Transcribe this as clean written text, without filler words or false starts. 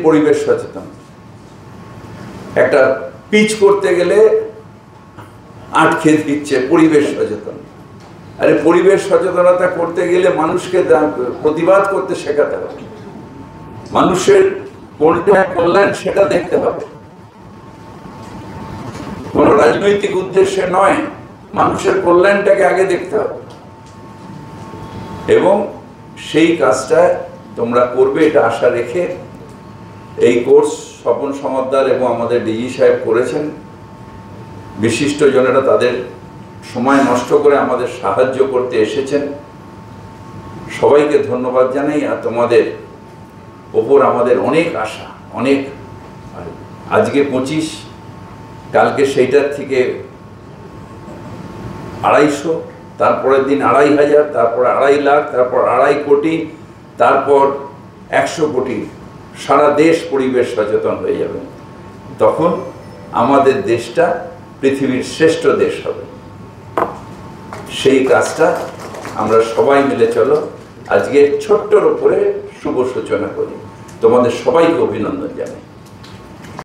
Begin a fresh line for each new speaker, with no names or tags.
পরিবেশ সচেতন। একটা পিচ করতে গেলে আটকে দিচ্ছে পরিবেশ সচেতন। আরে পরিবেশ সচেতনতা করতে গেলে মানুষকে প্রতিবাদ করতে শেখাতে হবে, মানুষের কোনটা কল্যাণ সেটা দেখতে হবে, কোন রাজনৈতিক উদ্দেশ্যে নয়, মানুষের কল্যাণটাকে আগে দেখতে হবে। এবং সেই কাজটা তোমরা করবে এটা আশা রেখে এই কোর্স স্বপন সমাদ্দার এবং আমাদের ডিজি সাহেব করেছেন। বিশিষ্ট জনেরা তাদের সময় নষ্ট করে আমাদের সাহায্য করতে এসেছেন, সবাইকে ধন্যবাদ জানাই। আর তোমাদের ওপর আমাদের অনেক আশা, অনেক। আজকে 25, কালকে সেইটার থেকে 250, তারপরের দিন 2500, তারপর 2.5 লাখ, তারপর 2.5 কোটি, তারপর 100 কোটি। সারা দেশ পরিবেশ সচেতন হয়ে যাবে। তখন আমাদের দেশটা পৃথিবীর শ্রেষ্ঠ দেশ হবে। সেই কাজটা আমরা সবাই মিলে চলো আজকে ছোট্টর উপরে শুভ সূচনা করি। তোমাদের সবাইকে অভিনন্দন জানাই।